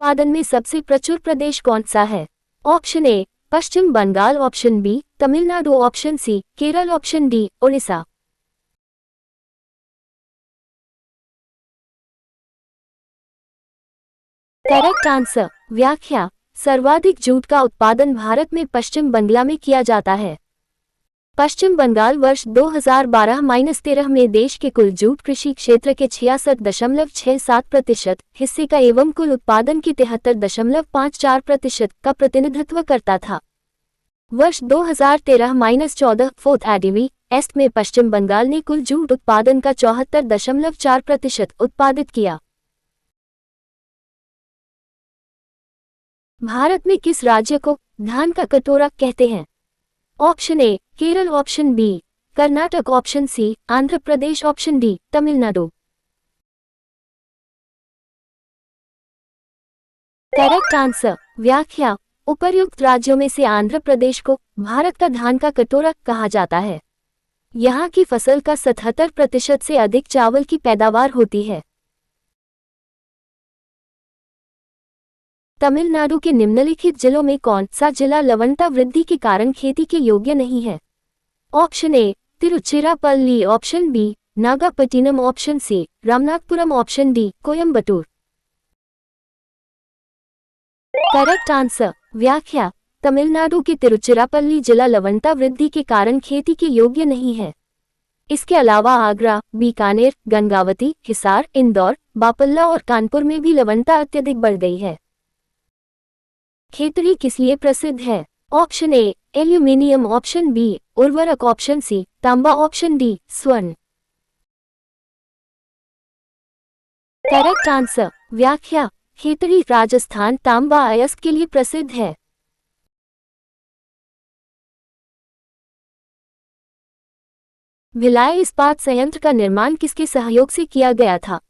उत्पादन में सबसे प्रचुर प्रदेश कौन सा है? Option A Paschim Bangal, option B Tamil Nadu, option C Kerala, option D Orissa. Correct answer. व्याख्या: सर्वाधिक जूट का उत्पादन भारत में पश्चिम बंगाल में किया जाता है। पश्चिम बंगाल वर्ष 2012-13 में देश के कुल जूट कृषि क्षेत्र के 66.67% हिस्से का एवं कुल उत्पादन की 73.54% का प्रतिनिधित्व करता था। वर्ष 2013-14 फोर्थ एडिवी एस्ट में पश्चिम बंगाल ने कुल जूट उत्पादन का 74.4% उत्पादित किया। भारत में किस राज्य को धान का कटोरा कहते हैं? Option A Kerala, option B Karnataka, option C Andhra Pradesh, option D Tamil Nadu. Correct answer. व्याख्या: उपर्युक्त राज्यों में से आंध्र प्रदेश को भारत का धान का कटोरा कहा जाता है। यहाँ की फसल का 77% से अधिक चावल की पैदावार होती है। तमिलनाडु के निम्नलिखित जिलों में कौन सा जिला लवणता वृद्धि के कारण खेती के योग्य नहीं है? Option A Tiruchirappalli, option B Nagapattinam, option C Ramanathapuram, option D Coimbatore. Correct answer. व्याख्या: तमिलनाडु के तिरुचिरापल्ली जिला लवणता वृद्धि के कारण खेती के योग्य नहीं है। इसके अलावा आगरा, बीकानेर, गंगावती, हिसार, इंदौर, बापल्ला और कानपुर में भी लवणता अत्यधिक बढ़ गई है। खेतड़ी किस लिए प्रसिद्ध है? Option A aluminium, option B उर्वरक, ऑप्शन सी तांबा, ऑप्शन डी स्वर्ण। Correct answer. व्याख्या: खेतड़ी राजस्थान तांबा अयस्क के लिए प्रसिद्ध है। भिलाई इस्पात संयंत्र का निर्माण किसके सहयोग से किया गया था?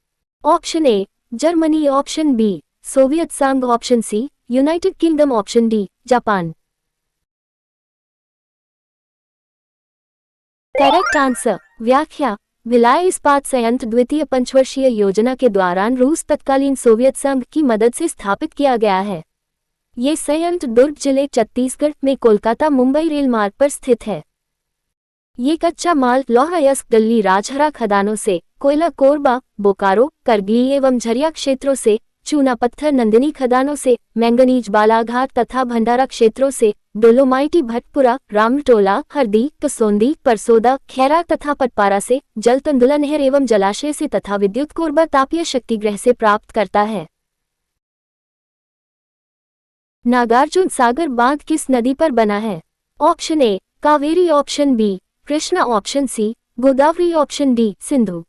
Option A Germany, option B सोवियत संघ, option C United Kingdom, option D जापान। Correct answer. व्याख्या: भिलाई इस्पात संयंत्र द्वितीय पंचवर्षीय योजना के दौरान रूस तत्कालीन सोवियत संघ की मदद से स्थापित किया गया है। ये संयंत्र दुर्ग जिले छत्तीसगढ़ में कोलकाता मुंबई रेल मार्ग पर स्थित है। ये कच्चा माल लौह अयस्क दिल्ली राजहरा खदानों से, कोयला कोरबा, बोकारो, करगिल एवं झरिया क्षेत्रों से, चूना पत्थर नंदिनी खदानों से, मैंगनीज बालाघाट तथा भंडारा क्षेत्रों से, डोलोमाइटी भटपुरा, रामटोला, हरदी, कसोंदी, परसोदा, खैरा तथा पटपारा से, जल तंदुला नहर एवं जलाशय से तथा विद्युत कोरबा तापीय शक्ति गृह से प्राप्त करता है। नागार्जुन सागर बांध किस नदी पर बना है? Option A Kaveri, option B Krishna, option C Godavari, option D Sindhu.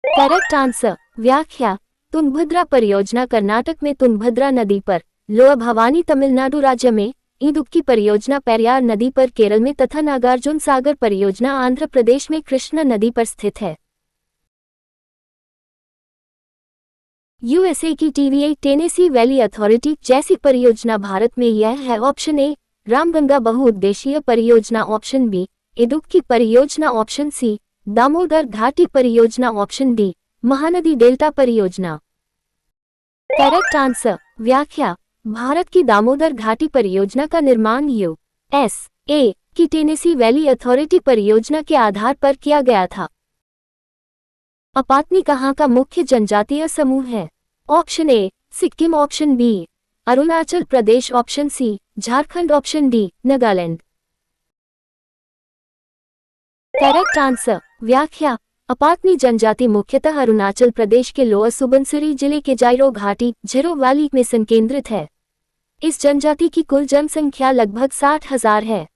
Correct answer. व्याख्या: तुंगभद्रा परियोजना कर्नाटक में तुंगभद्रा नदी पर, लोअर भवानी तमिलनाडु राज्य में, इडुक्की परियोजना पेरियार नदी पर केरल में तथा नागार्जुन सागर परियोजना आंध्र प्रदेश में कृष्णा नदी पर स्थित है। यूएसए की TVA टेनेसी वैली अथॉरिटी जैसी परियोजना भारत में यह है। ऑप्शन ए रामगंगा बहुउद्देशीय परियोजना, ऑप्शन बी इडुक्की परियोजना, ऑप्शन सी दामोदर घाटी परियोजना, ऑप्शन डी महानदी डेल्टा परियोजना। Correct answer. व्याख्या: भारत की दामोदर घाटी परियोजना का निर्माण यूएसए की टेनेसी वैली अथॉरिटी परियोजना के आधार पर किया गया था। अपातनी कहाँ का मुख्य जनजातीय समूह है? Option A Sikkim, option B Arunachal Pradesh, option C Jharkhand, option D Nagaland. Correct answer. व्याख्या: अपातनी जनजाति मुख्यतः अरुणाचल प्रदेश के लोअर सुबनसिरी जिले के जाइरो घाटी झिरो वैली में संकेंद्रित है। इस जनजाति की कुल जनसंख्या लगभग 60,000 है।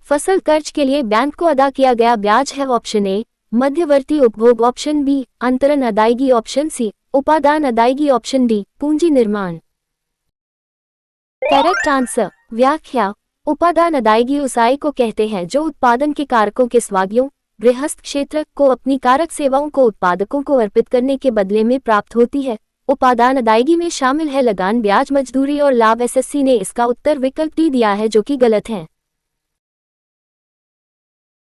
फसल कर्ज के लिए बैंक को अदा किया गया ब्याज है। ऑप्शन ए मध्यवर्ती उपभोग, ऑप्शन बी अंतरण अदायगी, ऑप्शन सी उपादान अदायगी, ऑप्शन डी पूंजी निर्माण। Correct answer. व्याख्या: उपादान अदायगी उस आय को कहते हैं जो उत्पादन के कारकों के स्वागियों गृहस्थ क्षेत्र को अपनी कारक सेवाओं को उत्पादकों को अर्पित करने के बदले में प्राप्त होती है। उपादान अदायगी में शामिल है लगान, ब्याज, मजदूरी और लाभ। एसएससी ने इसका उत्तर विकल्प डी दिया है जो कि गलत है।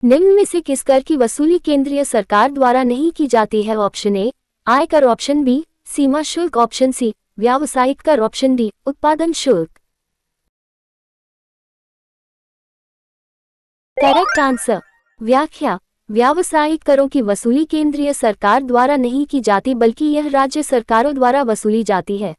निम्न में से किस कर की वसूली केंद्रीय सरकार द्वारा नहीं की जाती है? ऑप्शन ए आय कर ऑप्शन बी, सीमा शुल्क ऑप्शन सी, व्यावसायिक कर ऑप्शन डी, उत्पादन शुल्क। Correct answer. व्याख्या, व्यावसायिक करों की वसूली केंद्रीय सरकार द्वारा नहीं की जाती बल्कि यह राज्य सरकारों द्वारा वसूली जाती है।